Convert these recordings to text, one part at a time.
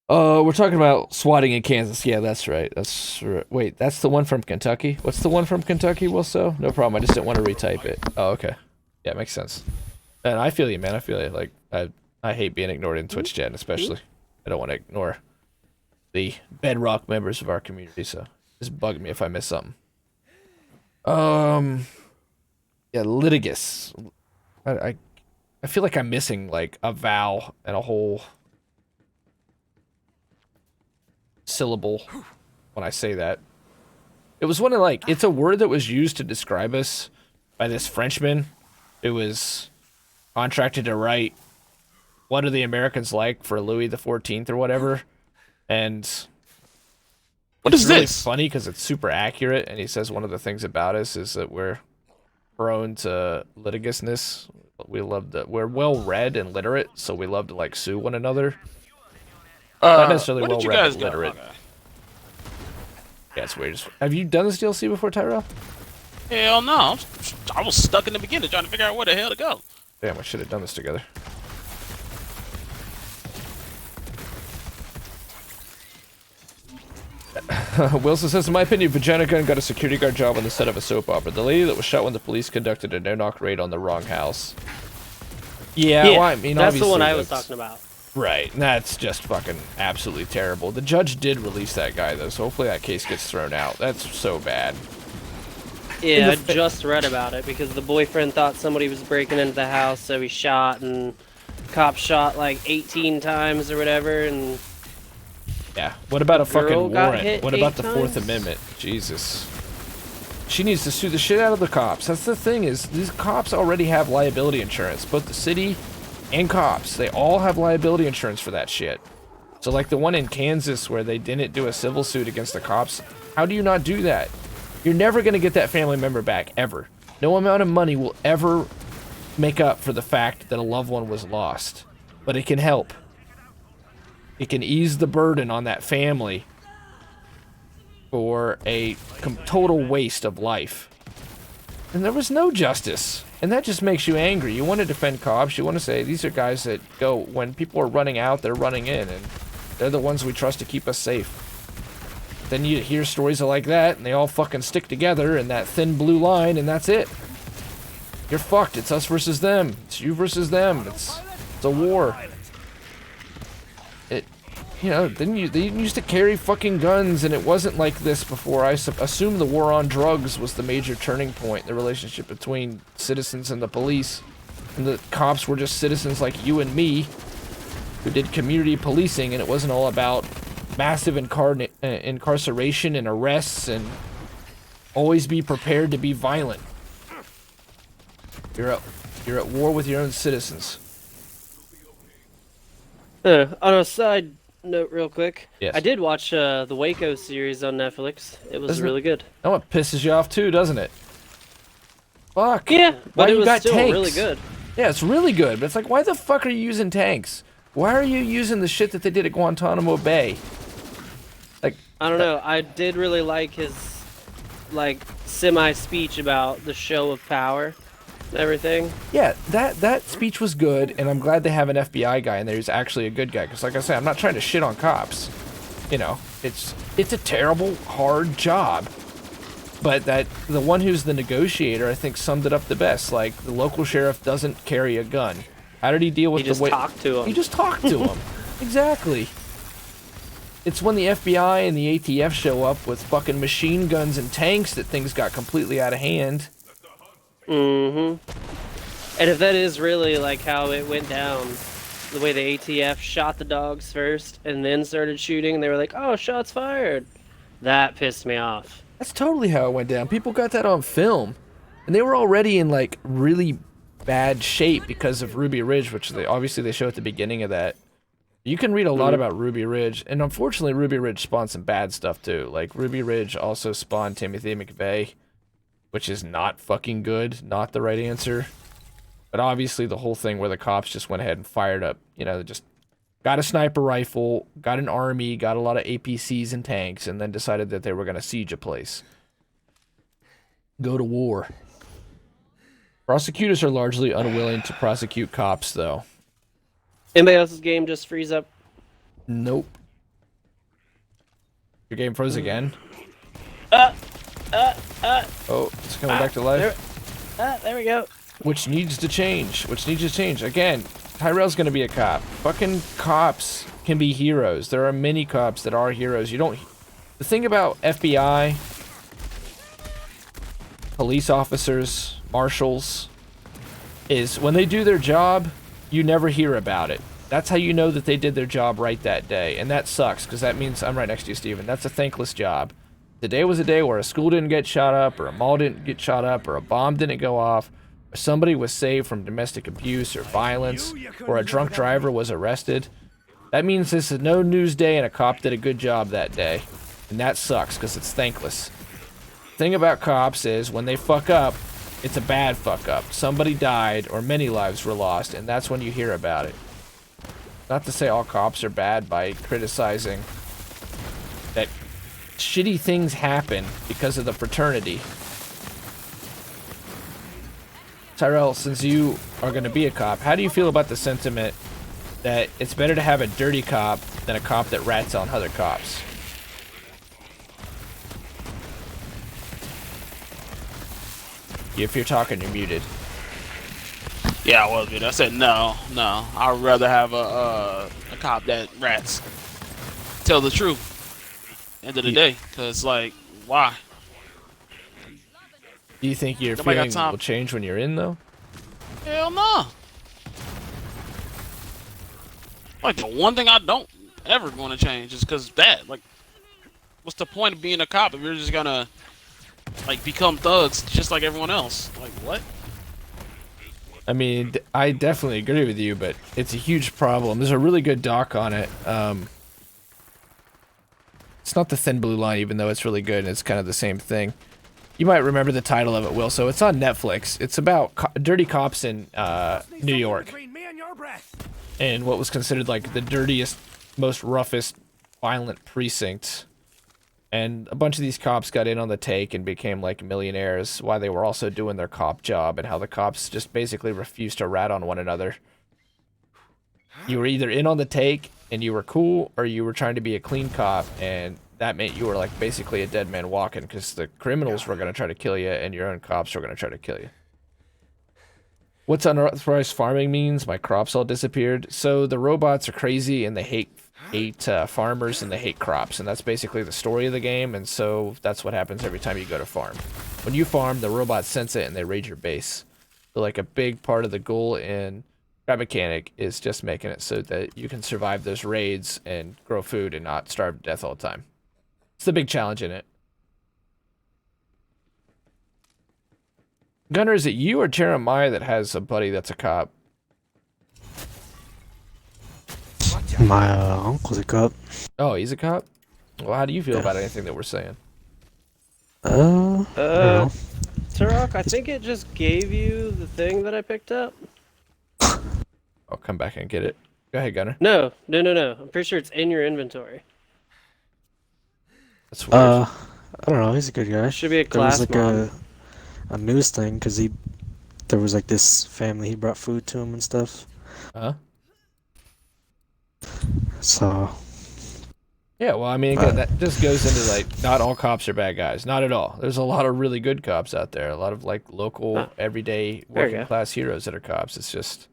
We're talking about swatting in Kansas. Yeah, that's right. Wait, that's the one from Kentucky? What's the one from Kentucky, Wilso? No problem. I just didn't want to retype it. Oh, okay. Yeah, makes sense. And I feel you, man. I feel you. Like, I hate being ignored in Twitch chat, especially. I don't want to ignore the bedrock members of our community, so just bug me if I miss something. Yeah, litigus. I feel like I'm missing, like, a vowel and a whole syllable when I say that. It was one of, like, it's a word that was used to describe us by this Frenchman who was contracted to write What Are the Americans Like for Louis the 14th or whatever. And What it's is really this? funny because it's super accurate. And he says one of the things about us is that we're prone to litigiousness. We're well read and literate, so we love to like sue one another. Not necessarily Where well did you read, guys but go? literate. Okay. Yeah, it's weird. Have you done this DLC before, Tyrell? Hell no. I was stuck in the beginning trying to figure out where the hell to go. Damn, we should have done this together. Wilson says, in my opinion, Vagina Gun got a security guard job on the set of a soap opera. The lady that was shot when the police conducted a no-knock raid on the wrong house. Yeah, well, I mean, that's the one obviously I was talking about. Right, that's just fucking absolutely terrible. The judge did release that guy, though, so hopefully that case gets thrown out. That's so bad. Yeah, I just read about it because the boyfriend thought somebody was breaking into the house, so he shot, and cops shot like 18 times or whatever, and Yeah, what about a fucking girl got warrant? hit What about 8 the Fourth times? Amendment? Jesus. She needs to sue the shit out of the cops. That's the thing is, these cops already have liability insurance. Both the city and cops, they all have liability insurance for that shit. So like the one in Kansas where they didn't do a civil suit against the cops, how do you not do that? You're never going to get that family member back, ever. No amount of money will ever make up for the fact that a loved one was lost. But it can help. It can ease the burden on that family for a total waste of life. And there was no justice. And that just makes you angry. You want to defend cops. You want to say, these are guys that go, when people are running out, they're running in. And they're the ones we trust to keep us safe. Then you hear stories like that, and they all fucking stick together in that thin blue line, and that's it. You're fucked. It's us versus them. It's you versus them. It's a war. You know, they used to carry fucking guns, and it wasn't like this before. I assume the war on drugs was the major turning point, the relationship between citizens and the police. And the cops were just citizens like you and me, who did community policing, and it wasn't all about massive incarceration and arrests, and always be prepared to be violent. You're at war with your own citizens. On a side note, real quick, Yes. I did watch the Waco series on Netflix. It was Doesn't really good. That one pisses you off too, doesn't it? Fuck. Yeah, Why but it you was got still tanks? really good. Yeah, it's really good, but it's like, why the fuck are you using tanks? Why are you using the shit that they did at Guantanamo Bay? Like, I don't know. I did really like his like semi-speech about the show of power and everything. yeah, that speech was good, and I'm glad they have an FBI guy in there who's actually a good guy. Because, like I said, I'm not trying to shit on cops. You know, it's a terrible, hard job. But the one who's the negotiator, I think, summed it up the best. Like, the local sheriff doesn't carry a gun. How did he deal with He just talked to him. He just talked to him. Exactly. It's when the FBI and the ATF show up with fucking machine guns and tanks that things got completely out of hand. Mm-hmm. And if that is really like how it went down, the way the ATF shot the dogs first and then started shooting, they were like, "Oh, shots fired." That pissed me off. That's totally how it went down. People got that on film. And they were already in, like, really bad shape because of Ruby Ridge, which they show at the beginning of that. You can read a lot about Ruby Ridge, and unfortunately Ruby Ridge spawned some bad stuff too. Like, Ruby Ridge also spawned Timothy McVeigh, which is not fucking good, not the right answer. But obviously the whole thing where the cops just went ahead and fired up, you know, just got a sniper rifle, got an army, got a lot of APCs and tanks, and then decided that they were going to siege a place. Go to war. Prosecutors are largely unwilling to prosecute cops, though. Anybody else's game just freeze up? Nope. Your game froze again. Uh. Oh, it's coming back to life. There we go. Which needs to change. Which needs to change. Again, Tyrell's gonna be a cop. Fucking cops can be heroes. There are many cops that are heroes. You don't... The thing about FBI, police officers, marshals, is when they do their job, you never hear about it. That's how you know that they did their job right that day. And that sucks, because that means... I'm right next to you, Steven. That's a thankless job. Today was a day where a school didn't get shot up, or a mall didn't get shot up, or a bomb didn't go off, or somebody was saved from domestic abuse or violence, or a drunk driver was arrested. That means this is no news day and a cop did a good job that day. And that sucks, because it's thankless. The thing about cops is, when they fuck up, it's a bad fuck up. Somebody died, or many lives were lost, and that's when you hear about it. Not to say all cops are bad by criticizing that shitty things happen because of the fraternity. Tyrell, since you are going to be a cop, how do you feel about the sentiment that it's better to have a dirty cop than a cop that rats on other cops? If you're talking, you're muted. Yeah, I was, dude. I said no. I'd rather have a cop that rats. Tell the truth. End of the day, cause like, why? Do you think your Nobody got feeling time. will change when you're in, though? Hell no. Like the one thing I don't ever going to change is cause that. Like, what's the point of being a cop if you're just gonna like become thugs just like everyone else? Like what? I mean, I definitely agree with you, but it's a huge problem. There's a really good doc on it. It's not The Thin Blue Line, even though it's really good, and it's kind of the same thing. You might remember the title of it, Will. So it's on Netflix. It's about dirty cops in New York, and what was considered like the dirtiest, most roughest, violent precinct. And a bunch of these cops got in on the take and became like millionaires while they were also doing their cop job, and how the cops just basically refused to rat on one another. You were either in on the take and you were cool, or you were trying to be a clean cop, and that meant you were like basically a dead man walking, because the criminals were going to try to kill you and your own cops were going to try to kill you. What's unauthorized farming means? My crops all disappeared. So the robots are crazy and they hate farmers and they hate crops, and that's basically the story of the game. And so that's what happens every time you go to farm. When you farm, the robots sense it and they raid your base. So like a big part of the goal in Crab Mechanic is just making it so that you can survive those raids and grow food and not starve to death all the time. It's the big challenge in it. Gunner, is it you or Jeremiah that has a buddy that's a cop? My uncle's a cop. Oh, he's a cop? Well, how do you feel about anything that we're saying? I don't know. Turok, I think it just gave you the thing that I picked up. I'll come back and get it. Go ahead, Gunner. No. I'm pretty sure it's in your inventory. That's weird. I don't know. He's a good guy. Should be a There was class like mod. a news thing because there was like this family, he brought food to him and stuff. Huh? So Yeah, well, I mean, again, that just goes into, like, not all cops are bad guys. Not at all. There's a lot of really good cops out there. A lot of, like, local, everyday, There you working go. class heroes that are cops. It's just,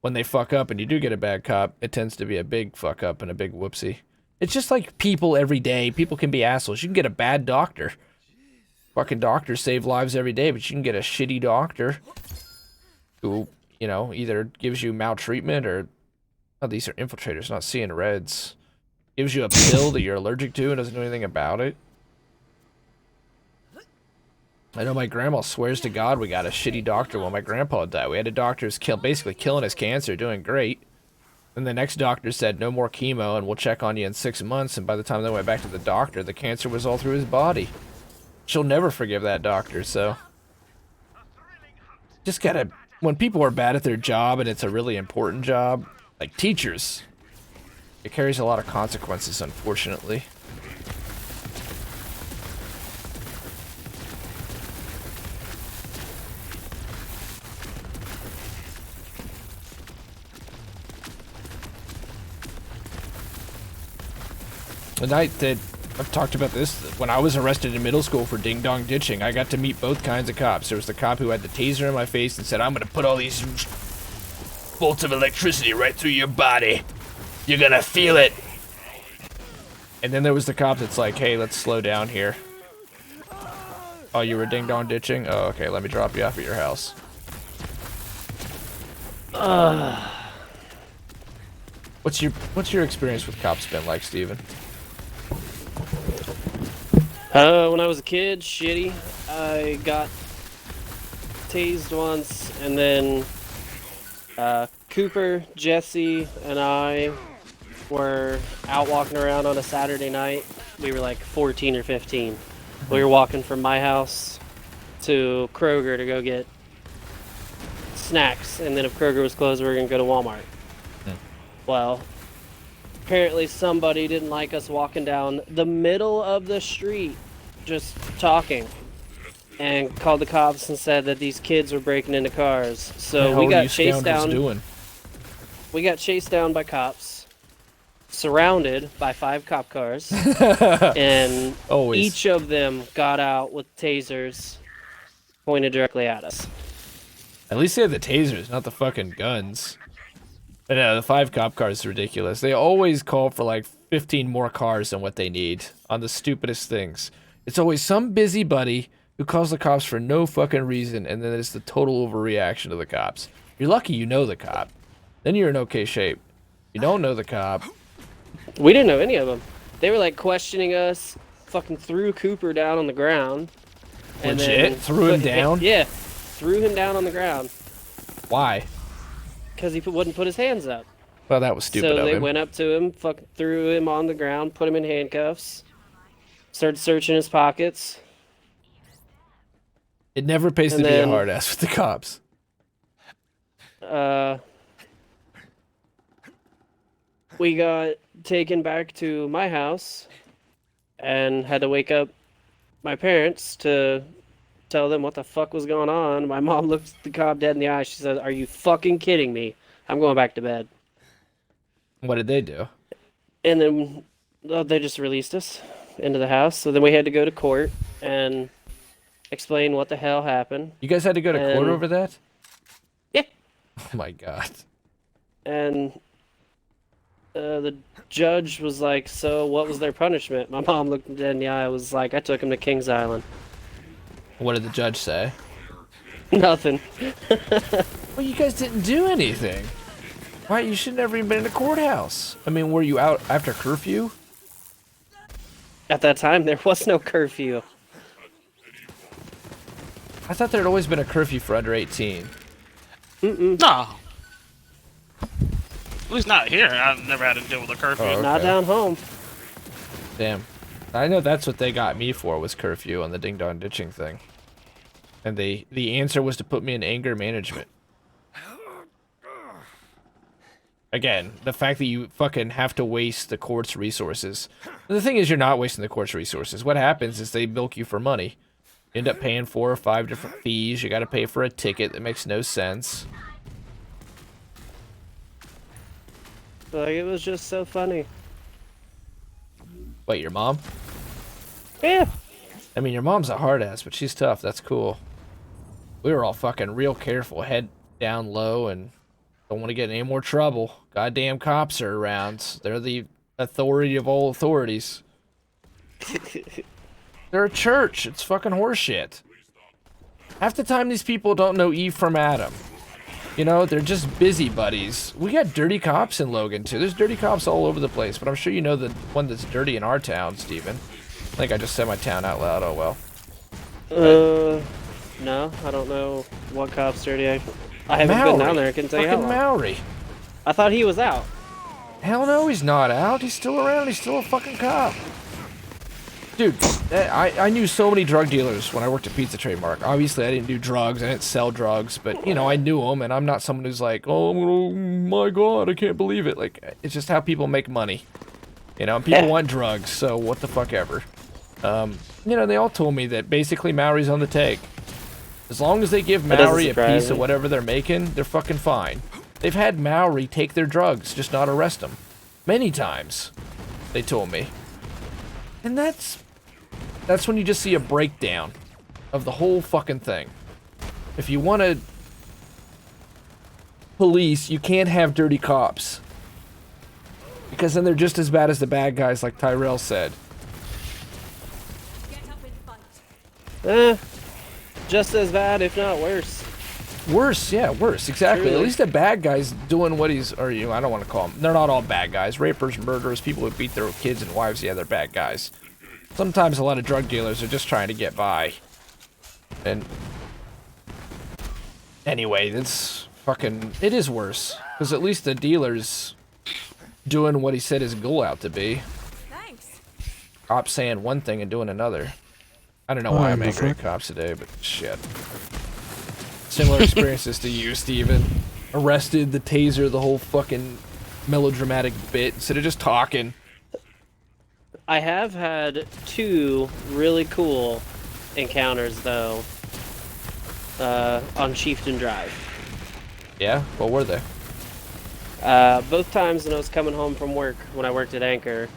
when they fuck up and you do get a bad cop, it tends to be a big fuck up and a big whoopsie. It's just like people every day. People can be assholes. You can get a bad doctor. Fucking doctors save lives every day, but you can get a shitty doctor who, you know, either gives you maltreatment or... Oh, these are infiltrators, not seeing reds. Gives you a pill that you're allergic to and doesn't do anything about it. I know my grandma swears to God we got a shitty doctor when my grandpa died. We had a doctor who's basically killing his cancer, doing great. And the next doctor said, no more chemo and we'll check on you in 6 months. And by the time they went back to the doctor, the cancer was all through his body. She'll never forgive that doctor, so... Just gotta... When people are bad at their job and it's a really important job, like teachers... It carries a lot of consequences, unfortunately. The night that I've talked about this. When I was arrested in middle school for ding-dong ditching, I got to meet both kinds of cops. There was the cop who had the taser in my face and said, I'm gonna put all these bolts of electricity right through your body. You're gonna feel it. And then there was the cop that's like, hey, let's slow down here. Oh, you were ding-dong ditching? Oh, okay, let me drop you off at your house. What's your experience with cops been like, Steven? When I was a kid, shitty. I got tased once, and then Cooper, Jesse, and I were out walking around on a Saturday night. We were like 14 or 15. We were walking from my house to Kroger to go get snacks, and then if Kroger was closed, we were gonna go to Walmart. Well, apparently somebody didn't like us walking down the middle of the street just talking, and called the cops and said that these kids were breaking into cars. So we got chased down. We got chased down by cops, surrounded by 5 cop cars, and each of them got out with tasers pointed directly at us. At least they had the tasers, not the fucking guns. But no, the 5 cop cars is ridiculous. They always call for like 15 more cars than what they need on the stupidest things. It's always some busybody who calls the cops for no fucking reason, and then it's the total overreaction to the cops. You're lucky you know the cop. Then you're in okay shape. You don't know the cop. We didn't know any of them. They were like questioning us, fucking threw Cooper down on the ground. And legit? then Threw him down? Yeah, threw him down on the ground. Why? Because he wouldn't put his hands up. Well, that was stupid of him. So they went up to him, fucking threw him on the ground, put him in handcuffs, started searching his pockets. It never pays to be a hard ass with the cops. We got taken back to my house and had to wake up my parents to tell them what the fuck was going on. My mom looked the cop dead in the eye. She said, "Are you fucking kidding me? I'm going back to bed." What did they do? And then they just released us into the house. So then we had to go to court and explain what the hell happened. You guys had to go to court over that? Yeah. Oh my god. And the judge was like, "So what was their punishment?" My mom looked dead in the eye. Was like, "I took him to Kings Island." What did the judge say? Nothing. Well, you guys didn't do anything. Right? You should never even been in a courthouse. I mean, were you out after curfew? At that time, there was no curfew. I thought there had always been a curfew for under 18. No. At least not here. I've never had to deal with a curfew. Oh, okay. Not down home. Damn. I know that's what they got me for, was curfew on the ding-dong ditching thing. And the answer was to put me in anger management. Again, the fact that you fucking have to waste the court's resources. The thing is, you're not wasting the court's resources. What happens is they milk you for money. You end up paying 4 or 5 different fees. You gotta pay for a ticket that makes no sense. Like, it was just so funny. Wait, your mom? Yeah. I mean, your mom's a hard ass, but she's tough. That's cool. We were all fucking real careful, head down low, and don't want to get in any more trouble. Goddamn cops are around. They're the authority of all authorities. They're a church. It's fucking horseshit. Half the time, these people don't know Eve from Adam. You know, they're just busybodies. We got dirty cops in Logan, too. There's dirty cops all over the place, but I'm sure you know the one that's dirty in our town, Steven. I think I just said my town out loud. Oh, well. No, I don't know what cop's dirty. I haven't been down there. I can tell you how long. Maury. I thought he was out. Hell no, he's not out. He's still around. He's still a fucking cop. Dude, I knew so many drug dealers when I worked at Pizza Trademark. Obviously, I didn't do drugs. I didn't sell drugs. But, you know, I knew them. And I'm not someone who's like, oh my God, I can't believe it. Like, it's just how people make money. You know, people want drugs. So what the fuck ever. You know, they all told me that basically Maury's on the take. As long as they give Maury a piece of whatever they're making, they're fucking fine. They've had Maury take their drugs, just not arrest them. Many times, they told me. And that's when you just see a breakdown of the whole fucking thing. If you want to police, you can't have dirty cops. Because then they're just as bad as the bad guys, like Tyrell said. Just as bad, if not worse. Worse, yeah, worse, exactly. Truly. At least the bad guy's doing what he's, or I don't want to call them. They're not all bad guys. Rapers, murderers, people who beat their kids and wives, yeah, they're bad guys. Sometimes a lot of drug dealers are just trying to get by. And anyway, it's fucking, it is worse. Because at least the dealer's doing what he set his goal out to be. Thanks. Cops saying one thing and doing another. I don't know why I'm angry at cops today, but shit. Similar experiences to you, Steven. Arrested, the taser, the whole fucking melodramatic bit, instead of just talking. I have had 2 really cool encounters, though, on Chieftain Drive. Yeah? What were they? Both times when I was coming home from work, when I worked at Anchor.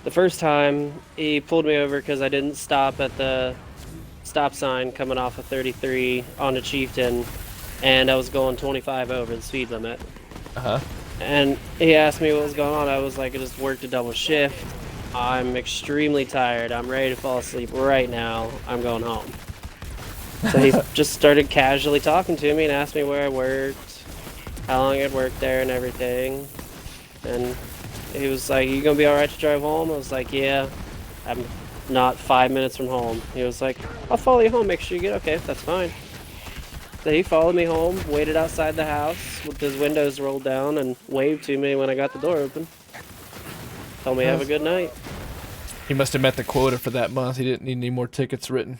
The first time, he pulled me over because I didn't stop at the stop sign coming off of 33 onto Chieftain, and I was going 25 over the speed limit. Uh-huh. And he asked me what was going on. I was like, I just worked a double shift. I'm extremely tired. I'm ready to fall asleep right now. I'm going home. So he just started casually talking to me and asked me where I worked, how long I'd worked there and everything. And he was like, you gonna be alright to drive home? I was like, yeah. I'm not 5 minutes from home. He was like, I'll follow you home, make sure you get okay. That's fine. So he followed me home, waited outside the house with his windows rolled down, and waved to me when I got the door open. Told me have a good night. He must have met the quota for that month. He didn't need any more tickets written.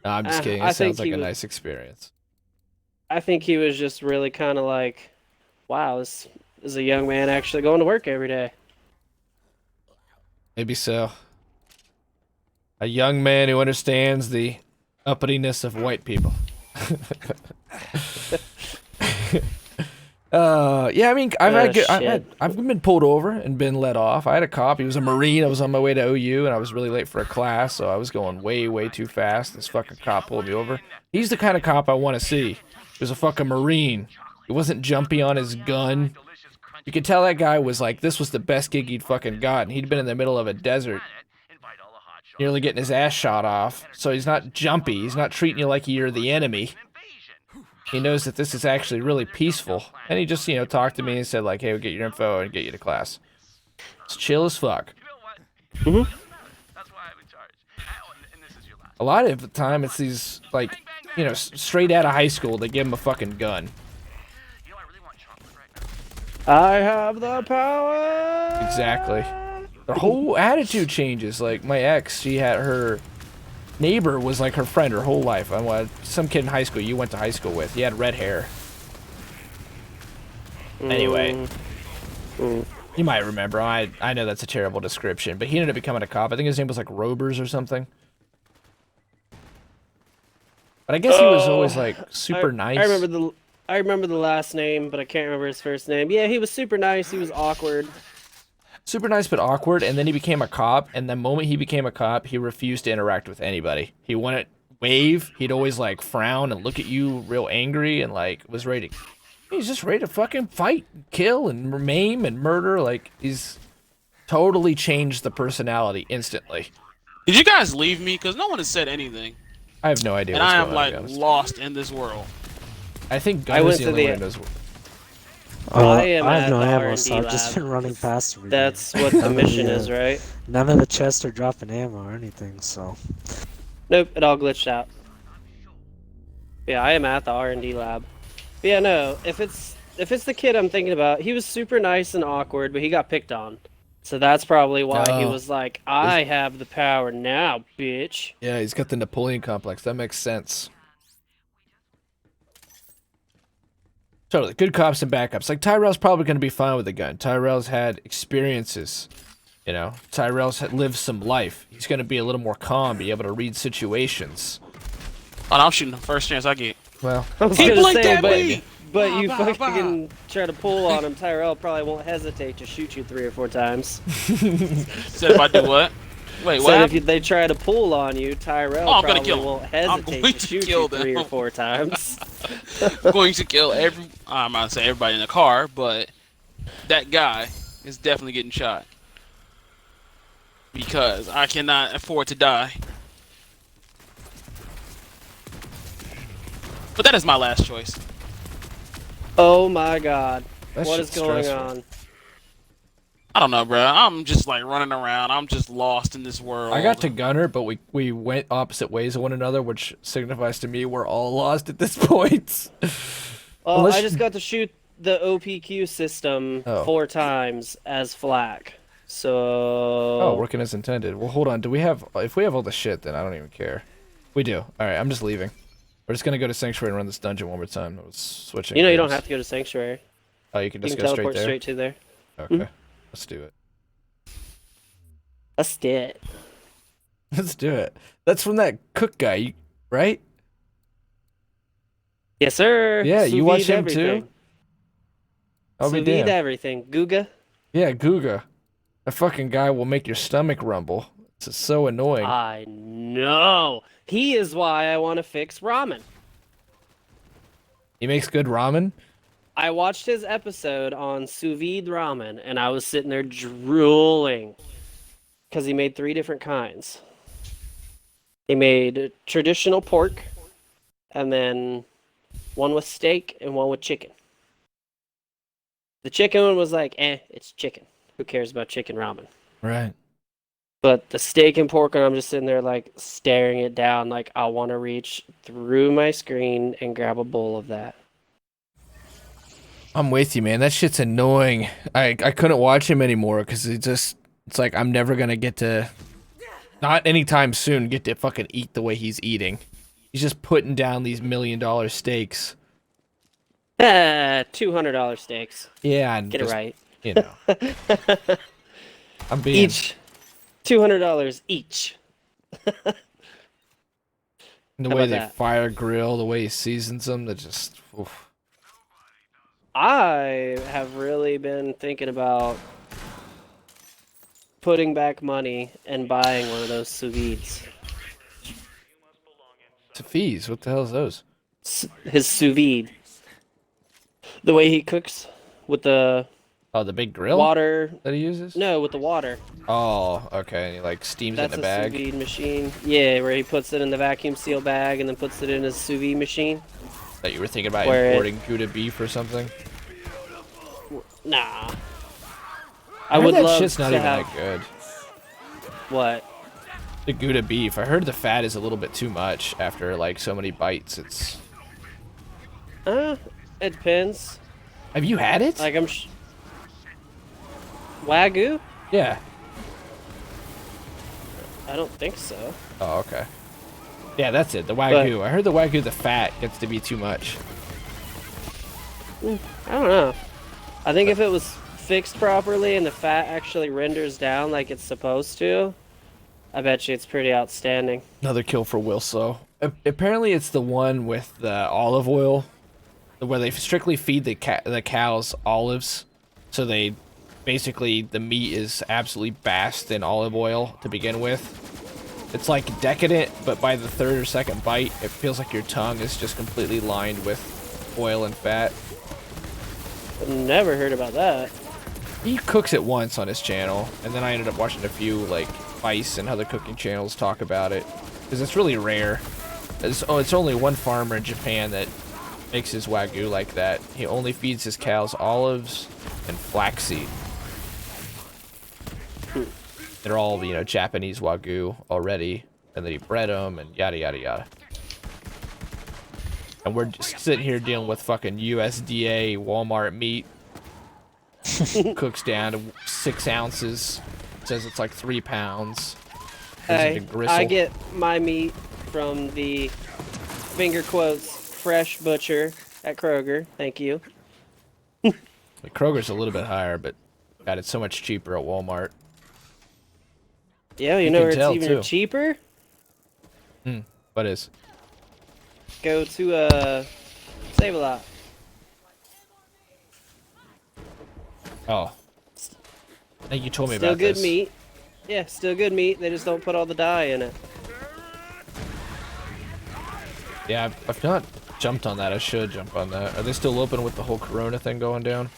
No, I'm just kidding. I It sounds think like a he nice experience. I think he was just really kind of like, wow, this is a young man actually going to work every day. Maybe so. A young man who understands the uppityness of white people. Yeah, I mean, I've been pulled over and been let off. I had a cop. He was a Marine. I was on my way to OU, and I was really late for a class, so I was going way, way too fast. This fucking cop pulled me over. He's the kind of cop I want to see. He was a fucking Marine. He wasn't jumpy on his gun. You could tell that guy was like, this was the best gig he'd fucking gotten. He'd been in the middle of a desert, nearly getting his ass shot off. So he's not jumpy. He's not treating you like you're the enemy. He knows that this is actually really peaceful. And he just, talked to me and said, like, hey, we'll get your info and get you to class. It's chill as fuck. Mm-hmm. A lot of the time, it's these, like, straight out of high school, they give him a fucking gun. I have the power. Exactly. Their whole attitude changes. Like, my ex, she had her neighbor was like her friend her whole life. Some kid in high school you went to high school with. He had red hair. Anyway. You might remember. I know that's a terrible description, but he ended up becoming a cop. I think his name was like Robers or something. But I guess he was always like super nice. I remember the last name, but I can't remember his first name. Yeah, he was super nice. He was awkward. Super nice but awkward, and then he became a cop, and the moment he became a cop, he refused to interact with anybody. He wouldn't wave, he'd always like frown and look at you real angry and like was ready to, he's just ready to fucking fight, kill, and maim and murder. Like, he's totally changed the personality instantly. Did you guys leave me? Because no one has said anything. I have no idea and what's I am going like on, lost in this world. I think Gunn is the only one who knows. I am I have at no the ammo, R&D so I've just lab. been running past everything. That's what the mission is, right? None of the chests are dropping ammo or anything, so. Nope, it all glitched out. Yeah, I am at the R&D lab. But yeah, no, if it's the kid I'm thinking about, he was super nice and awkward, but he got picked on. So that's probably why he was like, I have the power now, bitch. Yeah, he's got the Napoleon complex. That makes sense. Totally. Good cops and bad cops. Like, Tyrell's probably going to be fine with a gun. Tyrell's had experiences. Tyrell's lived some life. He's going to be a little more calm, be able to read situations. Oh, I'm shooting the first chance I get. Well, I was He gonna blinked say, at but me! But you fucking try to pull on him, Tyrell probably won't hesitate to shoot you 3 or 4 times. Said if I do what? Wait, what? So if they try to pull on you, Tyrell Oh, I'm gonna probably kill him. won't I'm hesitate going to to shoot kill you 3 or them. 4 times. I'm going to kill I'm not saying everybody in the car, but that guy is definitely getting shot. Because I cannot afford to die. But that is my last choice. Oh my god. That What is shit's going stressful. on? I don't know, bro. I'm just like running around. I'm just lost in this world. I got to Gunner, but we went opposite ways of one another, which signifies to me we're all lost at this point. Oh, Unless- I just got to shoot the OPQ system Oh. 4 times as flak. So... Oh, working as intended. Well, hold on. Do we have? If we have all the shit, then I don't even care. We do. All right, I'm just leaving. We're just gonna go to Sanctuary and run this dungeon one more time. I was switching. You know you don't gears. have to go to Sanctuary. Oh, you can You just can go straight teleport there. straight to there. Okay, let's do it. Let's do it. Let's do it. That's from that cook guy, right? Yes, sir. Yeah, you Sous watch vide him too? everything. I'll be Sous vide damned. everything. Guga. Yeah, Guga. That fucking guy will make your stomach rumble. It's so annoying. I know. He is why I want to fix ramen. He makes good ramen. I watched his episode on sous vide ramen, and I was sitting there drooling because he made 3 different kinds. He made traditional pork, and then one with steak and one with chicken. The chicken one was like, it's chicken. Who cares about chicken ramen? Right. But the steak and pork, and I'm just sitting there like staring it down, like I want to reach through my screen and grab a bowl of that. I'm with you, man. That shit's annoying. I couldn't watch him anymore because it's like I'm never gonna get to, not anytime soon, get to fucking eat the way he's eating. He's just putting down these $1 million steaks. $200 steaks. Yeah, and Get just, it right. You know. I'm being Each. $200 each. the How way about they that? fire grill, the way he seasons them. That just. Oof. I have really been thinking about putting back money and buying one of those sous vides. Tafis, what the hell is those? His sous vide. The way he cooks with the Oh, the big grill water. that he uses? No, with the water. Oh, okay. And he like steams That's it in a a bag. sous vide machine. Yeah, where he puts it in the vacuum seal bag and then puts it in his sous vide machine. That you were thinking about Where it- importing Gouda beef or something? Nah. I would heard that love shit's not to even have that good. what? The Gouda beef. I heard the fat is a little bit too much after like so many bites. It's. It depends. Have you had it? Like Wagyu? Yeah. I don't think so. Oh, okay. Yeah, that's it. The Wagyu. I heard the Wagyu, the fat gets to be too much. I don't know. I think if it was fixed properly and the fat actually renders down like it's supposed to, I bet you it's pretty outstanding. Another kill for Wilso. Apparently, it's the one with the olive oil, where they strictly feed the cows olives, so they basically the meat is absolutely bathed in olive oil to begin with. It's like decadent, but by the 3rd or 2nd bite, it feels like your tongue is just completely lined with oil and fat. I've never heard about that. He cooks it once on his channel, and then I ended up watching a few like Vice and other cooking channels talk about it, because it's really rare. It's only one farmer in Japan that makes his Wagyu like that. He only feeds his cows olives and flaxseed. They're all, you know, Japanese Wagyu already, and then he bred them and yada yada yada. And we're just sitting here dealing with fucking USDA Walmart meat. Cooks down to 6 ounces. Says it's like 3 pounds. There's even gristle. I get my meat from the finger quotes fresh butcher at Kroger. Thank you. Kroger's a little bit higher, but God, it's so much cheaper at Walmart. Yeah, you You know can where it's tell, even too. cheaper? What is? Go to Save-A-Lot. Oh. I think you told me Still about good this. meat. Yeah, still good meat. They just don't put all the dye in it. Yeah, I've not jumped on that. I should jump on that. Are they still open with the whole Corona thing going down?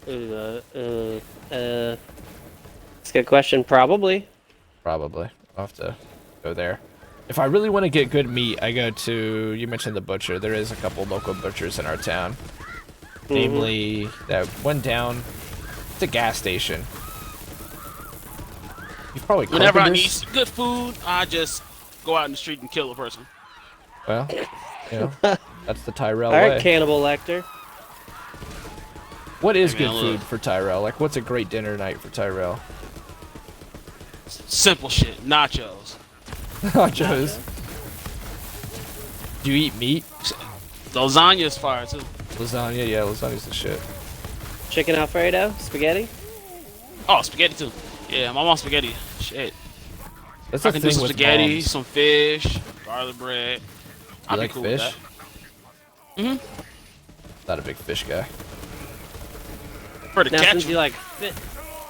It's a good question. Probably. Probably. I'll have to go there. If I really want to get good meat, I go to, you mentioned the butcher. There is a couple local butchers in our town. Namely, that one down, it's a gas station. You've probably Whenever I need Carpenter's. good food, I just go out in the street and kill a person. Well, you know, that's the Tyrell All right, way. Cannibal Lecter. What is Hey, good man, food look. for Tyrell? Like, what's a great dinner night for Tyrell? Simple shit. Nachos. Nachos. Do you eat meat? Lasagna's fire too. Lasagna? Yeah, lasagna's the shit. Chicken Alfredo. Spaghetti. Oh, spaghetti too. Yeah, my mom's spaghetti. Shit. That's I the can do thing some with spaghetti, moms. some fish, garlic bread. You I'd be like cool fish? with that. Not a big fish guy. For the Now, catch.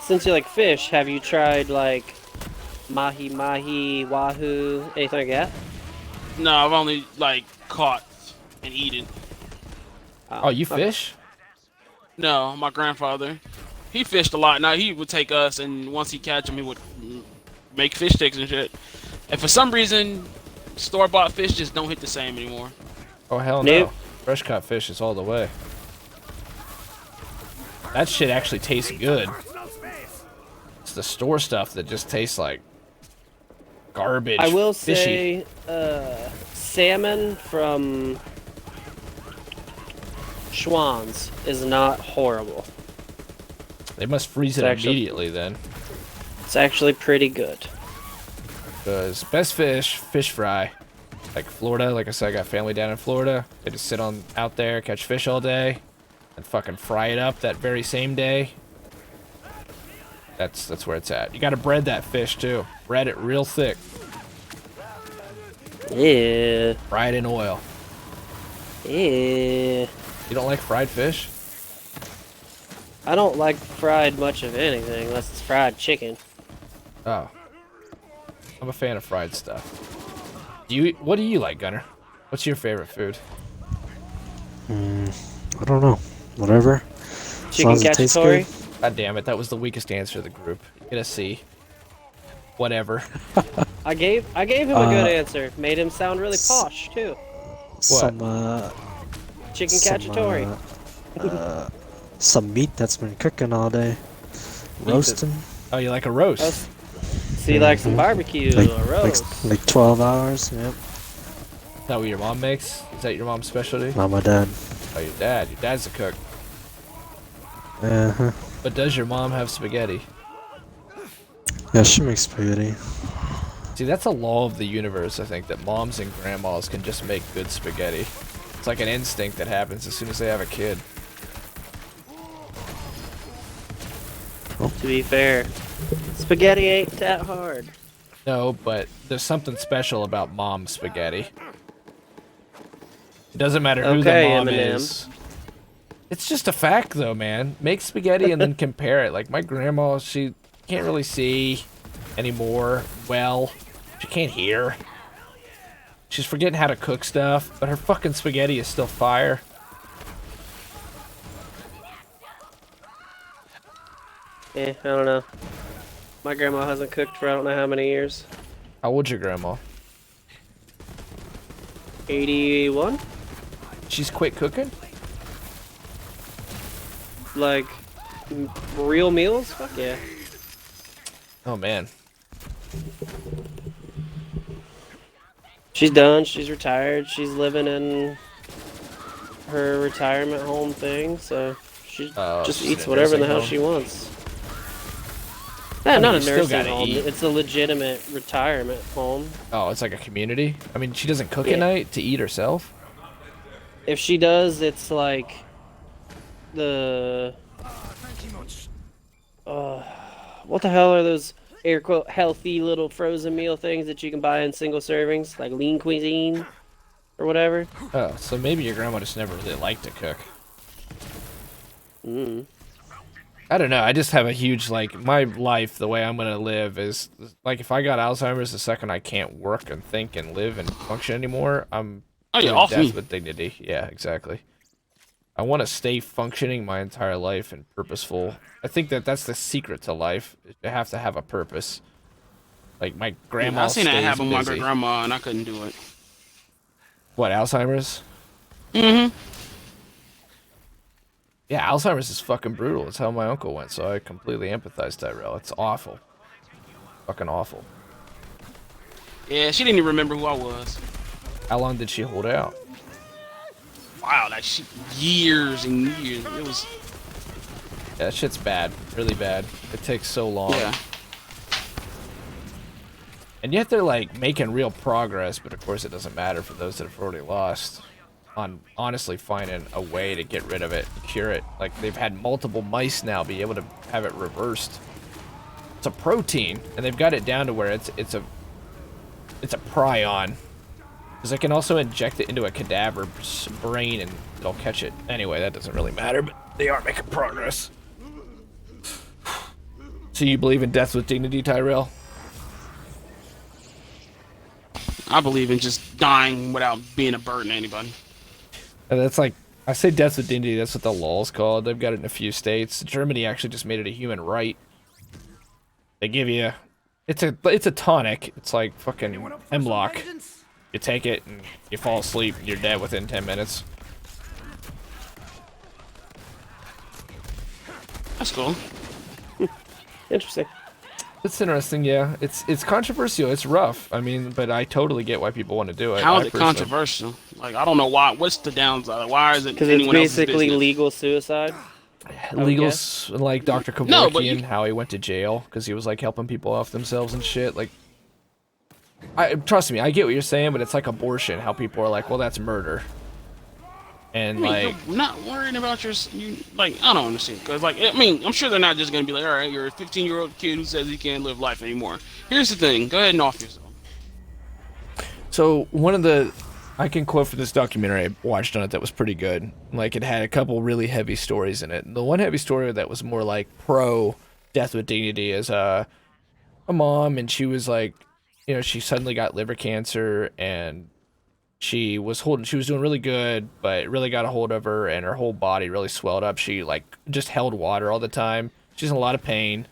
since you like fish, have you tried like mahi mahi, wahoo, anything like that? No, I've only like caught and eaten. Oh, you okay. fish? No, my grandfather, he fished a lot. Now he would take us, and once he catch them, he would make fish sticks and shit. And for some reason, store-bought fish just don't hit the same anymore. Oh, hell Nope. no. Fresh caught fish is all the way. That shit actually tastes good. It's the store stuff that just tastes like garbage. I will fishy. say, salmon from Schwann's is not horrible. They must freeze it It's actually- immediately then. It's actually pretty good. Because best fish fry. Like Florida, like I said, I got family down in Florida. They just sit on out there, catch fish all day, and fucking fry it up that very same day. That's where it's at. You gotta bread that fish too. Bread it real thick. Yeah. Fry it in oil. Yeah. You don't like fried fish? I don't like fried much of anything unless it's fried chicken. Oh. I'm a fan of fried stuff. What do you like, Gunner? What's your favorite food? I don't know. Whatever. As long Chicken as it tastes cacciatore. good. God damn it, that was the weakest answer of the group. Get a C. Whatever. I gave him a good answer. Made him sound really posh too. Some Chicken some, cacciatore. some meat that's been cooking all day. Roasting. Oh, you like a roast? So you like some barbecue Like, or roast? like 12 hours. Yep. Is that what your mom makes? Is that your mom's specialty? Not my dad. Oh, your dad. Your dad's a cook. Uh-huh. But does your mom have spaghetti? Yeah, she makes spaghetti. See, that's a law of the universe, I think, that moms and grandmas can just make good spaghetti. It's like an instinct that happens as soon as they have a kid. To be fair, spaghetti ain't that hard. No, but there's something special about mom's spaghetti. It doesn't matter who Okay, the mom Eminem. is. It's just a fact, though, man. Make spaghetti and then compare it. Like, my grandma, she can't really see anymore well. She can't hear. She's forgetting how to cook stuff, but her fucking spaghetti is still fire. I don't know. My grandma hasn't cooked for I don't know how many years. How old's your grandma? 81? She's quit cooking? Like, real meals? Fuck yeah. Oh, man. She's done. She's retired. She's living in her retirement home thing, so she Oh, just she's eats in a whatever the nursing hell home. she wants. mean, Not you a still nursing gotta home. eat. It's a legitimate retirement home. Oh, it's like a community? I mean, she doesn't cook Yeah. at night to eat herself? If she does, it's like the what the hell are those air quote healthy little frozen meal things that you can buy in single servings, like lean cuisine or whatever? Oh, so maybe your grandma just never really liked to cook. Mm. I don't know. I just have a huge like my life. The way I'm gonna live is like if I got Alzheimer's the second I can't work and think and live and function anymore, I'm Oh yeah, doing off death me. with dignity. Yeah, exactly. I want to stay functioning my entire life and purposeful. I think that that's the secret to life. You have to have a purpose. Like my grandma I seen that stays happen with my busy. grandma, and I couldn't do it. What, Alzheimer's? Mm-hmm. Yeah, Alzheimer's is fucking brutal. It's how my uncle went, so I completely empathize, Tyrell. It's awful. Fucking awful. Yeah, she didn't even remember who I was. How long did she hold out? Wow, that shit, years and years. It was. Yeah, that shit's bad. Really bad. It takes so long. Yeah. And yet they're like making real progress, but of course it doesn't matter for those that have already lost. On honestly finding a way to get rid of it, cure it. Like they've had multiple mice now be able to have it reversed. It's a protein, and they've got it down to where it's a prion. Because they can also inject it into a cadaver's brain and it'll catch it. Anyway, that doesn't really matter, but they are making progress. So you believe in death with dignity, Tyrell? I believe in just dying without being a burden to anybody. And that's like, I say death with dignity, that's what the law's called. They've got it in a few states. Germany actually just made it a human right. They give you, it's a tonic. It's like fucking hemlock. You take it and you fall asleep and you're dead within 10 minutes. That's cool. Interesting. It's interesting, yeah. It's controversial. It's rough. I mean, but I totally get why people want to do it. How I is it personally- controversial? Like, I don't know why. What's the downside? Why is it Because it's anyone else's basically business? legal suicide. Legals like Dr. Kevorkian, No, but you- how he went to jail because he was like helping people off themselves and shit. Like, I trust me, I get what you're saying, but it's like abortion. How people are like, well, that's murder, and I mean, like, you're not worrying about like, I don't understand. Because, like, I mean, I'm sure they're not just going to be like, all right, you're a 15-year-old kid who says he can't live life anymore. Here's the thing. Go ahead and off yourself. so one of the, I can quote from this documentary I watched on it that was pretty good. Like, it had a couple really heavy stories in it. The one heavy story that was more like pro death with dignity is a mom, and she was like, you know, she suddenly got liver cancer, and she was doing really good, but it really got a hold of her, and her whole body really swelled up. She like just held water all the time. She's in a lot of pain,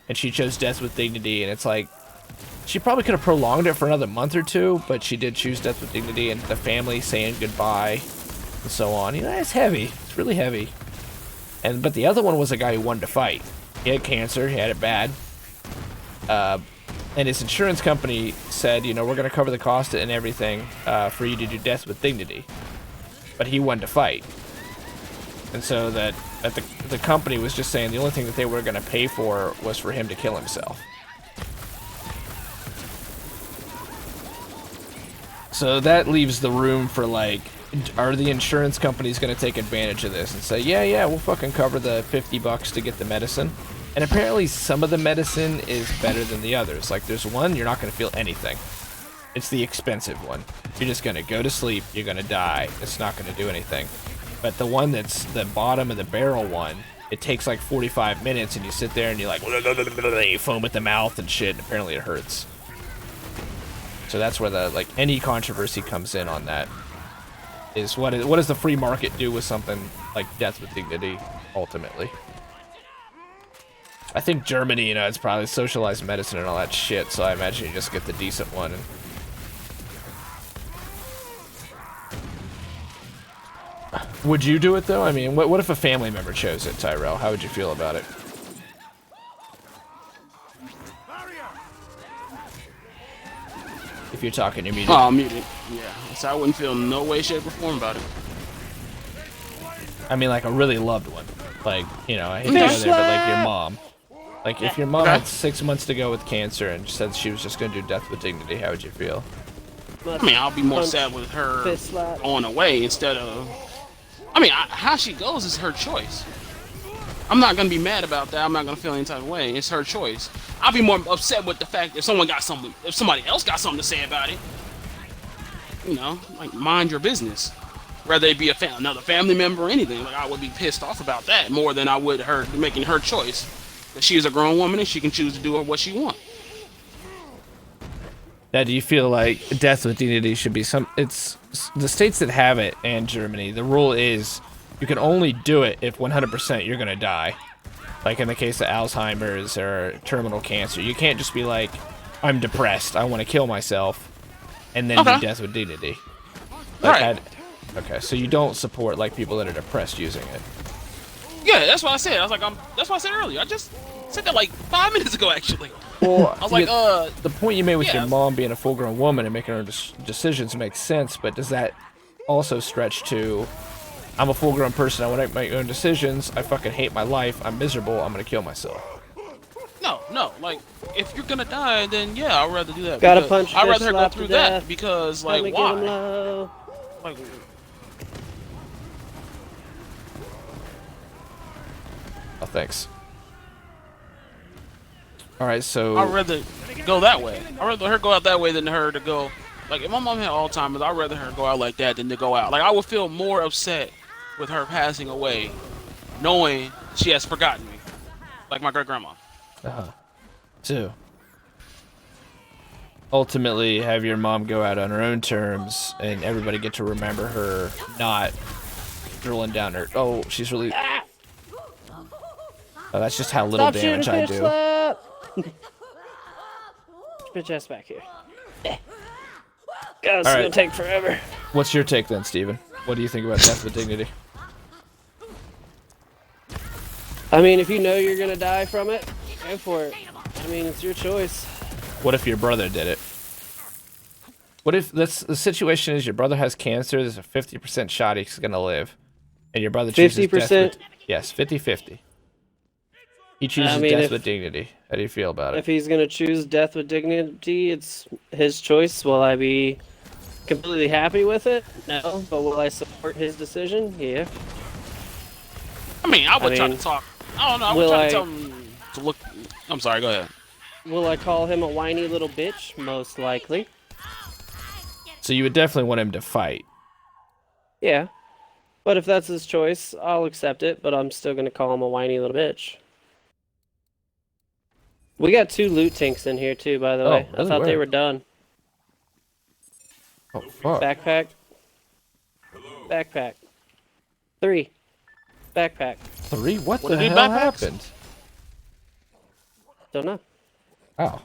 and she chose death with dignity. And it's like, she probably could have prolonged it for another month or two, but she did choose death with dignity, and the family saying goodbye and so on. You know, it's heavy. It's really heavy. But the other one was a guy who wanted to fight. He had cancer. He had it bad. And his insurance company said, you know, we're going to cover the cost and everything for you to do death with dignity. But he wanted to fight. And so that the company was just saying the only thing that they were going to pay for was for him to kill himself. So that leaves the room for like, are the insurance companies going to take advantage of this and say, yeah, we'll fucking cover the $50 to get the medicine. And apparently some of the medicine is better than the others. Like there's one, you're not going to feel anything. It's the expensive one. You're just going to go to sleep, you're going to die. It's not going to do anything. But the one that's the bottom of the barrel one, it takes like 45 minutes and you sit there and you're like, you foam at the mouth and shit, and apparently it hurts. So that's where the, like, any controversy comes in on that. Is what does the free market do with something like death with dignity, ultimately? I think Germany, you know, it's probably socialized medicine and all that shit, so I imagine you just get the decent one. And would you do it, though? I mean, what if a family member chose it, Tyrell? How would you feel about it? If you're talking, you're muted. Oh, I'm muted. Yeah. So I wouldn't feel no way, shape, or form about it. I mean, like a really loved one. Like, you know, I hate to go there, but like your mom. Like, if your mom had 6 months to go with cancer and said she was just going to do death with dignity, how would you feel? I mean, I'll be more sad with her Fist slap. going away instead of... I mean, how she goes is her choice. I'm not going to be mad about that. I'm not going to feel any type of way. It's her choice. I'll be more upset with the fact if somebody else got something to say about it. You know, like, mind your business. whether it be another family member or anything. Like I would be pissed off about that more than I would her making her choice. But she is a grown woman and she can choose to do what she wants. Now, do you feel like death with dignity should be it's the states that have it and Germany, the rule is you can only do it if 100% you're gonna die. Like in the case of Alzheimer's or terminal cancer, you can't just be like, I'm depressed, I want to kill myself, and then do death with dignity. Like, Right. Okay, so you don't support like people that are depressed using it. Yeah, that's what I said. I was like, that's what I said earlier. I just said that like 5 minutes ago, actually. Well, I was like, the point you made with yeah. your mom being a full-grown woman and making her own decisions makes sense, but does that also stretch to, I'm a full-grown person, I want to make my own decisions, I fucking hate my life, I'm miserable, I'm gonna kill myself? No. Like, if you're gonna die, then yeah, I'd rather do that. Gotta because punch I'd fish, rather her go slap through to that death. because, Let me like, get 'em why? low. Like, Oh, thanks. Alright, so... I'd rather go that way. I'd rather her go out that way than her to go. Like, if my mom had Alzheimer's, I'd rather her go out like that than to go out. Like, I would feel more upset with her passing away, knowing she has forgotten me, like my great grandma. Two. Ultimately, have your mom go out on her own terms, and everybody get to remember her, not drilling down her. Oh, she's really. Oh, that's just how little Stop shooting damage I fish, do. slap! Bitch ass back here. God, it's All gonna right. take forever. What's your take then, Steven? What do you think about death with dignity? I mean, if you know you're gonna die from it, go for it. I mean, it's your choice. What if your brother did it? What if the situation is your brother has cancer, there's a 50% shot he's gonna live, and your brother chooses death 50%? with, yes, 50-50. He chooses mean, death if- with dignity. How do you feel about If it? he's gonna choose death with dignity, it's his choice. Will I be completely happy with it? No. But will I support his decision? Yeah. I mean, I would try mean, to talk. I don't know. I would will try I- to tell him to look. I'm sorry. Go ahead. Will I call him a whiny little bitch? Most likely. So you would definitely want him to fight. Yeah. But if that's his choice, I'll accept it, but I'm still gonna call him a whiny little bitch. We got 2 loot tanks in here too, by the way. I really? thought they Where? were done. Oh, fuck. Backpack. Backpack. 3. Backpack. 3? What What the are these hell backpacks? happened? Don't know. Oh.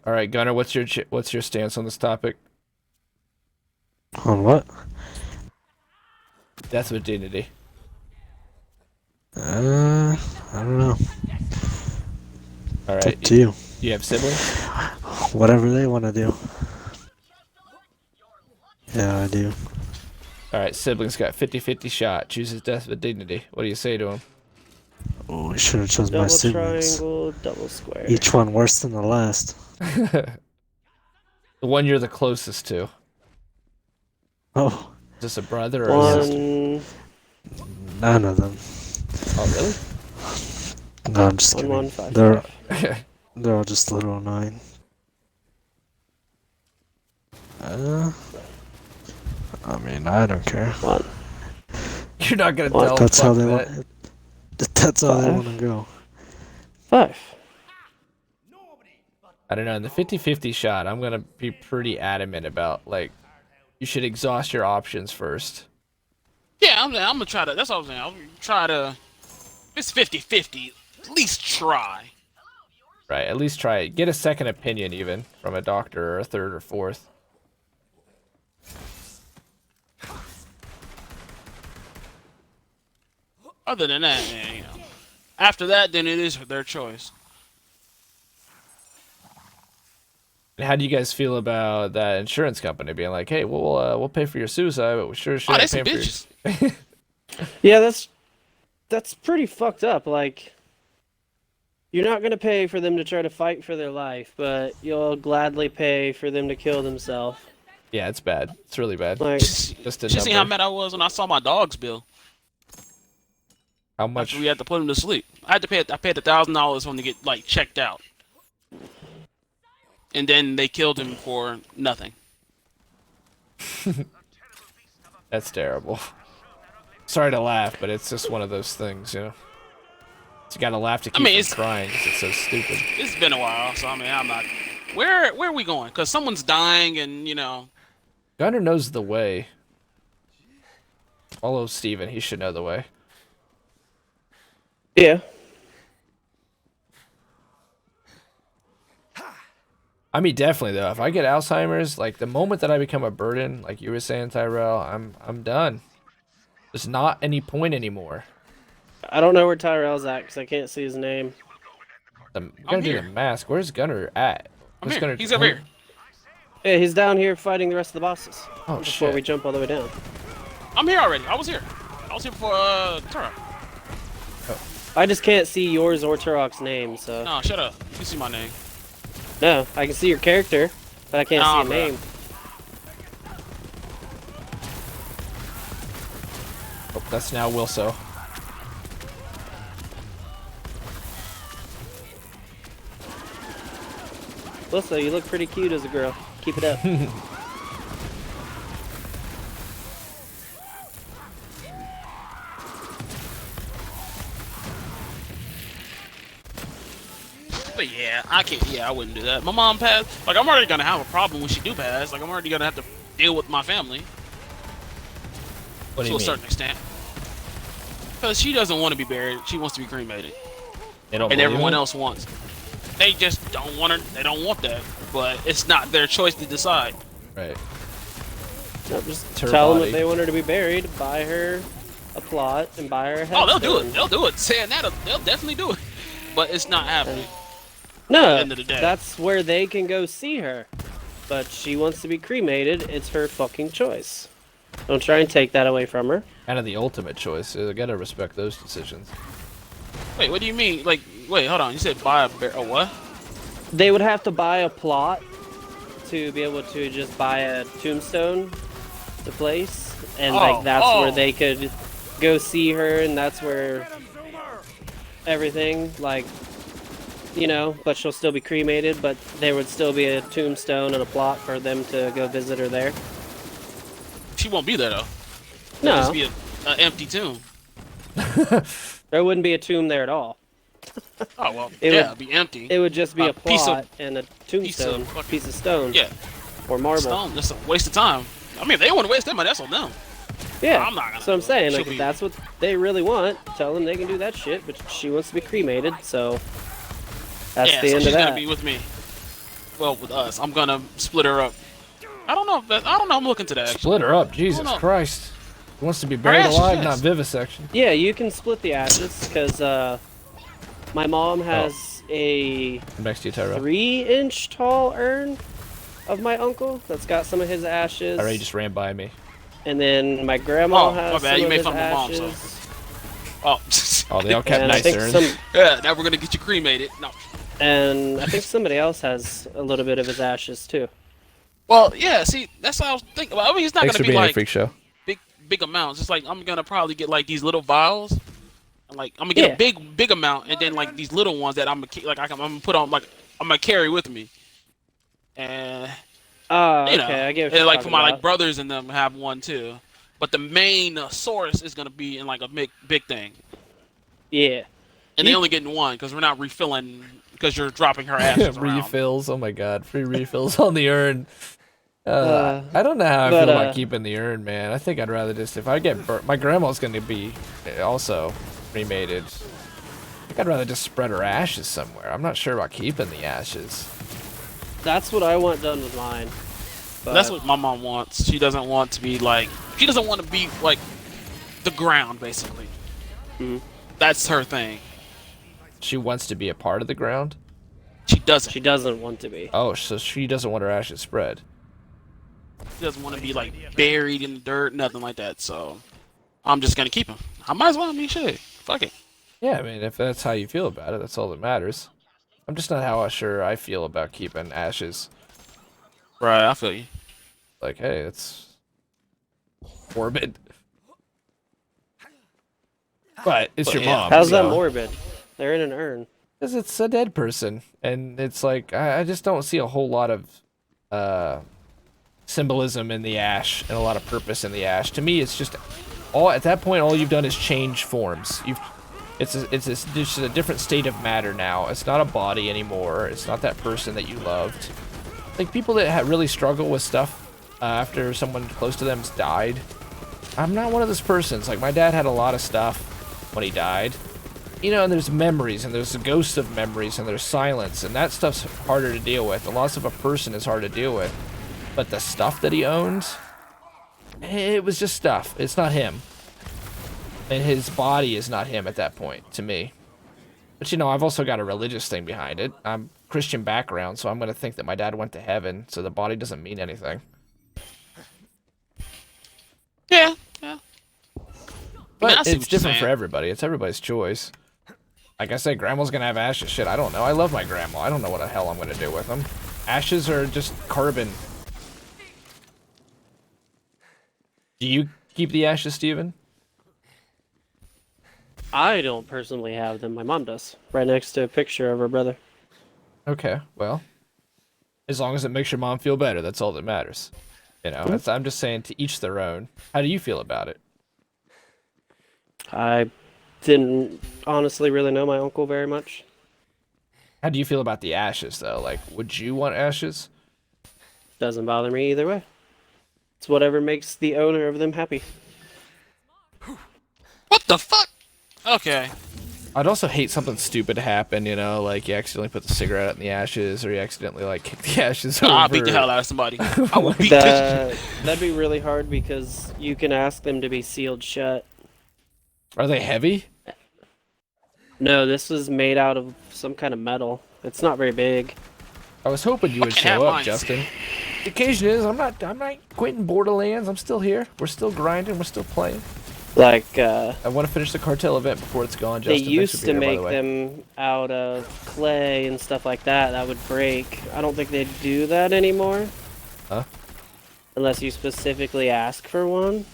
All right, Gunnar, what's your stance on this topic? On what? Death with dignity. I don't know. All It's right. up to you. Do you have siblings? Whatever they want to do. Yeah, I do. All right, siblings got 50-50 shot. Chooses death with dignity. What do you say to him? Oh, we should have chosen my Double siblings. triangle, double square. Each one worse than the last. The one you're the closest to. Oh, Is this a brother or a sister? One, none of them. Oh, really? No, I'm just one, kidding. one, five, they're five. they're all just little 9. I mean, I don't care. One. You're not gonna What? tell. That's how fuck they that. want. That's how they 5. want to go. 5. I don't know. In the 50-50 shot, I'm gonna be pretty adamant about like you should exhaust your options first. Yeah, I'm gonna try to. That's what I'm saying. I'll try to. If it's 50-50, at least try. Right. At least try it. Get a second opinion, even from a doctor, or a third or fourth. Other than that, man, you know. After that, then it is their choice. And how do you guys feel about that insurance company being like, "Hey, we'll pay for your suicide, but we sure Oh, ain't they some paying for your bitches. Yeah, that's pretty fucked up. Like, you're not gonna pay for them to try to fight for their life, but you'll gladly pay for them to kill themselves. Yeah, it's bad. It's really bad. Like, Just a Just see how number. mad I was when I saw my dog's bill. How much? We had to put him to sleep. I paid $1,000 for him to get like checked out, and then they killed him for nothing. That's terrible. Sorry to laugh, but it's just one of those things, you know. You gotta laugh to keep from trying because it's so stupid. It's been a while, so I mean, I'm not. Where are we going? Because someone's dying, and you know. Gunner knows the way. Follow Steven, he should know the way. Yeah. I mean, definitely though. If I get Alzheimer's, like the moment that I become a burden, like you were saying, Tyrell, I'm done. There's not any point anymore. I don't know where Tyrell's at because I can't see his name. We gotta do the mask. Where's Gunner at? I'm Where's here. Gunner? He's over here. Yeah, he's down here fighting the rest of the bosses. Oh, before shit. we jump all the way down. I'm here already. I was here. I was here before Turok. I just can't see yours or Turok's name, so. No, shut up. You see my name. No, I can see your character, but I can't see your bro. name. Oh, that's now Wilso. Lissa, you look pretty cute as a girl. Keep it up. But yeah, I can't. Yeah, I wouldn't do that. My mom passed. Like, I'm already gonna have a problem when she do pass. Like, I'm already gonna have to deal with my family What do to you a mean? certain extent. Because she doesn't want to be buried. She wants to be cremated, They don't and believe everyone it? else wants. They just don't want her. They don't want that. But it's not their choice to decide. Right. No, just It's her tell them body. if they want her to be buried, buy her a plot and buy her a headstone. Oh, they'll do it. They'll do it. Saying that, they'll definitely do it. But it's not happening. No, At the end of the day. that's where they can go see her. But she wants to be cremated. It's her fucking choice. Don't try and take that away from her. Kind of the ultimate choice. So they gotta respect those decisions. Wait, what do you mean? Like, wait, hold on. You said buy a what? They would have to buy a plot to be able to just buy a tombstone to place, and like that's where they could go see her, and that's where everything, like, you know, but she'll still be cremated, but there would still be a tombstone and a plot for them to go visit her there. She won't be there though. No. It'll just be an empty tomb. There wouldn't be a tomb there at all. Oh well, It yeah, would- it'd be empty. It would just be A a piece of- plot and a tombstone, fucking- piece of stone, Yeah, or marble. stone. That's a waste of time. I mean, if they want to waste their money, that's on them. Yeah, I'm not gonna so I'm do it. saying, She'll like, if be- that's what they really want, tell them they can do that shit, but she wants to be cremated, so that's Yeah, the so end she's of gonna that. be with me. Well, with us, I'm gonna split her up. I don't know. I don't know. I'm looking to that. Actually. Split her up, Jesus no. Christ. He wants to be buried ashes, alive, yes. not vivisection. Yeah, you can split the ashes, because my mom has a I'm next to you, Tyrell. 3-inch tall urn of my uncle that's got some of his ashes. Alright, he just ran by me. And then my grandma Oh, my has bad, some you of made his fun of my mom, so. ashes. Oh. Oh, they all kept And I nice think urns. Yeah, now we're gonna get you cremated. No. and I think somebody else has a little bit of his ashes too. Well, yeah. See, that's what I was thinking. Well, I mean, it's not Thanks for gonna be being a like freak show. big amounts. It's like I'm gonna probably get like these little vials. And, like I'm gonna get Yeah. a big amount, and then like these little ones that I'm gonna put on, like I'm gonna carry with me. And Oh, you know, okay, I get what and you're like for talking my like about. brothers and them have one too. But the main source is gonna be in like a big thing, Yeah. and they only getting one because we're not refilling because you're dropping her ashes around. Refills, oh my god, free refills on the urn. I don't know how I but, feel about keeping the urn, man. I think I'd rather just, if I get burnt, my grandma's gonna be also cremated. I think I'd rather just spread her ashes somewhere. I'm not sure about keeping the ashes. That's what I want done with mine. But That's what my mom wants. She doesn't want to be like, she doesn't want to be like the ground basically. Mhm. That's her thing. She wants to be a part of the ground? She doesn't. she doesn't want to be. Oh, so she doesn't want her ashes spread. She doesn't want to be like buried in the dirt, nothing like that. So I'm just gonna keep him. I might as well. I mean, shit. Fuck it. Yeah, I mean, if that's how you feel about it, that's all that matters. I'm just not how sure I feel about keeping ashes. Right. I feel you. Like, hey, it's morbid. But it's your yeah. mom. How's that so- morbid? They're in an urn. Because it's a dead person, and it's like I just don't see a whole lot of symbolism in the ash and a lot of purpose in the ash. To me, it's just all at that point. All you've done is change forms. It's just a different state of matter now. It's not a body anymore. It's not that person that you loved. Like people that really struggle with stuff after someone close to them's died. I'm not one of those persons. Like my dad had a lot of stuff when he died. You know, and there's memories, and there's the ghosts of memories, and there's silence, and that stuff's harder to deal with. The loss of a person is hard to deal with. But the stuff that he owned, it was just stuff. It's not him. And his body is not him at that point, to me. But you know, I've also got a religious thing behind it. I'm Christian background, so I'm going to think that my dad went to heaven, so the body doesn't mean anything. Yeah. But it's different for everybody. It's everybody's choice. Like I said, Grandma's going to have ashes. Shit, I don't know. I love my grandma. I don't know what the hell I'm going to do with them. Ashes are just carbon. Do you keep the ashes, Steven? I don't personally have them. My mom does. Right next to a picture of her brother. Okay, well, as long as it makes your mom feel better, that's all that matters. You know, I'm just saying to each their own. How do you feel about it? I didn't honestly really know my uncle very much. How do you feel about the ashes, though? Like, would you want ashes? Doesn't bother me either way. It's whatever makes the owner of them happy. What the fuck? Okay. I'd also hate something stupid to happen, you know, like you accidentally put the cigarette out in the ashes, or you accidentally, like, kick the ashes over. I'll beat the hell out of somebody. I will beat the... That'd be really hard because you can ask them to be sealed shut. Are they heavy? No, this was made out of some kind of metal. It's not very big. I was hoping you would Fucking have show up, mine. Justin. The occasion is, I'm not quitting Borderlands. I'm still here. We're still grinding. We're still playing. Like, I want to finish the cartel event before it's gone, they Justin. used to make them out of clay and stuff like that. That would break. I don't think they do that anymore. Huh? Unless you specifically ask for one.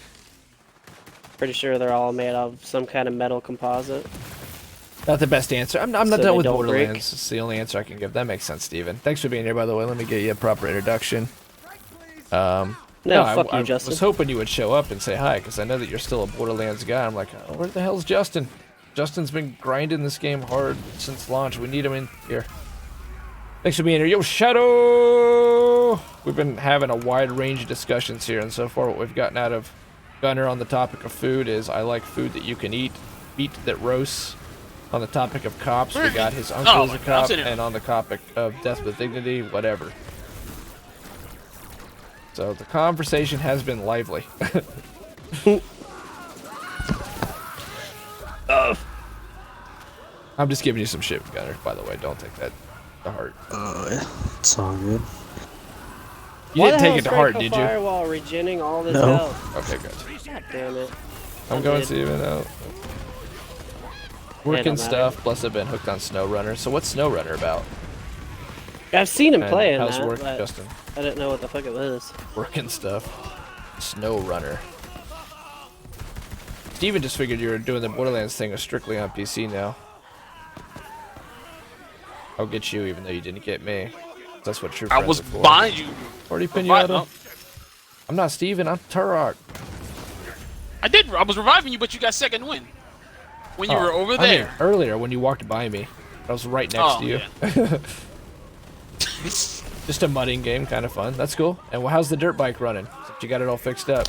Pretty sure they're all made out of some kind of metal composite. Not the best answer. I'm not So done they with don't Borderlands. break? It's the only answer I can give. That makes sense, Steven. Thanks for being here, by the way. Let me get you a proper introduction. No, fuck I you, Justin. was hoping you would show up and say hi, because I know that you're still a Borderlands guy. I'm like, oh, where the hell's Justin? Justin's been grinding this game hard since launch. We need him in here. Thanks for being here. Yo, Shadow! We've been having a wide range of discussions here, and so far what we've gotten out of Gunner on the topic of food is I like food that you can eat, meat that roasts. On the topic of cops, we got his uncle as a cop, and on the topic of death with dignity, whatever. So the conversation has been lively. I'm just giving you some shit, Gunner, by the way. Don't take that to heart. It's all good. You didn't take it to heart, did you? While regenning all this No. health. Okay, good. God damn it. I'm going to even out. Working don't matter. stuff, plus I've been hooked on SnowRunner. So what's SnowRunner about? I've seen him And playing how's that, work, but Justin? I didn't know what the fuck it was. Working stuff. SnowRunner. Steven just figured you were doing the Borderlands thing strictly on PC now. I'll get you even though you didn't get me. That's what true I friends was are for. behind you. Already Behind- Pinata. I'm not Steven, I'm Turok. I was reviving you, but you got second win. When you were over I mean, there. earlier when you walked by me. I was right next to you. Yeah. Just a mudding game, kind of fun. That's cool. And how's the dirt bike running? Since you got it all fixed up.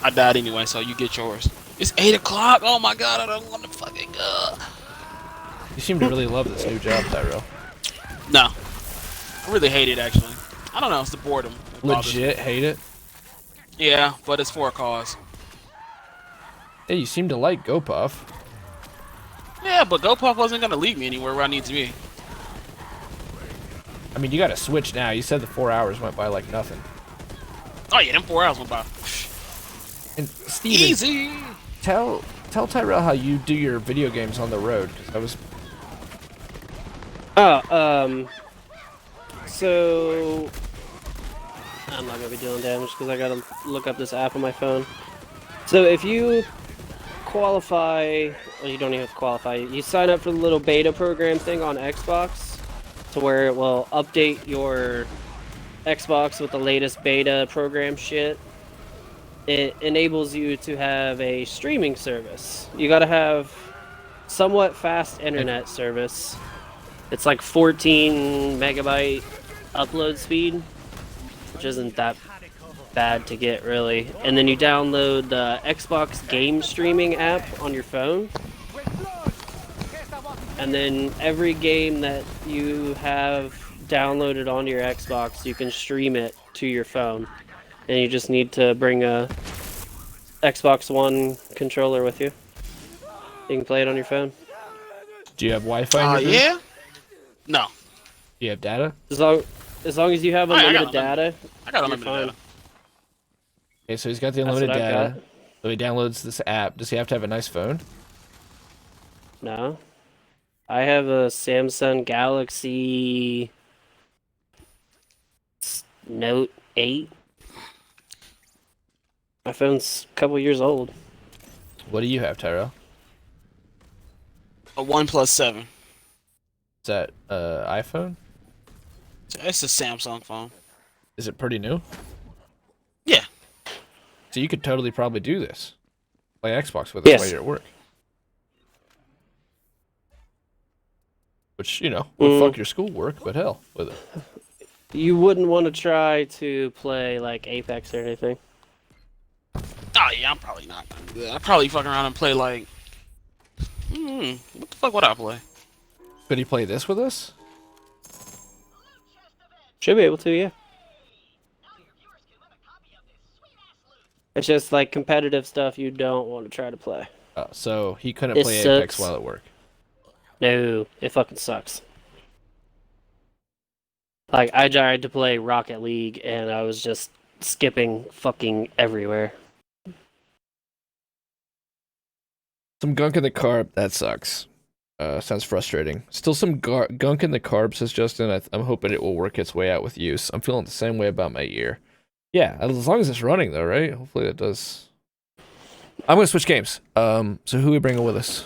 I died anyway, so you get yours. It's 8 o'clock. Oh my god, I don't want to fucking go. You seem to really love this new job, Tyrell. No. I really hate it, actually. I don't know, it's the boredom. that bothers me. Legit hate it. Yeah, but it's for a cause. Hey, you seem to like GoPuff. Yeah, but GoPuff wasn't going to lead me anywhere where I need to be. I mean, you got to switch now. You said the 4 hours went by like nothing. Oh yeah, them 4 hours went by. And Steven, Easy! tell Tyrell how you do your video games on the road. 'Cause I was So I'm not gonna be dealing damage because I gotta look up this app on my phone. So if you qualify, well, you don't even have to qualify. You sign up for the little beta program thing on Xbox, to where it will update your Xbox with the latest beta program shit, it enables you to have a streaming service. You gotta have somewhat fast internet service. It's like 14 megabyte upload speed, which isn't that bad to get really. And then you download the Xbox game streaming app on your phone. And then every game that you have downloaded onto your Xbox, you can stream it to your phone. And you just need to bring a Xbox One controller with you. You can play it on your phone. Do you have Wi-Fi? In your room? Yeah. No. Do you have data? As long as you have unlimited data, I got you're unlimited fine. data. Okay, so he's got the That's unlimited what I've data. got. So he downloads this app. Does he have to have a nice phone? No. I have a Samsung Galaxy Note 8. My phone's a couple years old. What do you have, Tyrell? A OnePlus 7. Is that iPhone? It's a Samsung phone. Is it pretty new? Yeah. So you could totally probably do this. Play Xbox with us Yes. while you're at work. Which, you know, would fuck your schoolwork, but hell with it. You wouldn't want to try to play like Apex or anything. Oh yeah, I'm probably not gonna do that. I'd probably fuck around and play like what the fuck would I play? Could he play this with us? Should be able to, yeah. It's just like competitive stuff you don't want to try to play. So he couldn't It play Apex sucks. while at work. No, it fucking sucks. Like, I tried to play Rocket League and I was just skipping fucking everywhere. Some gunk in the carb. That sucks. Sounds frustrating. Still some gunk in the carb, says Justin. I'm hoping it will work its way out with use. I'm feeling the same way about my ear. Yeah, as long as it's running though, right? Hopefully it does. I'm gonna switch games. So who are we bringing with us?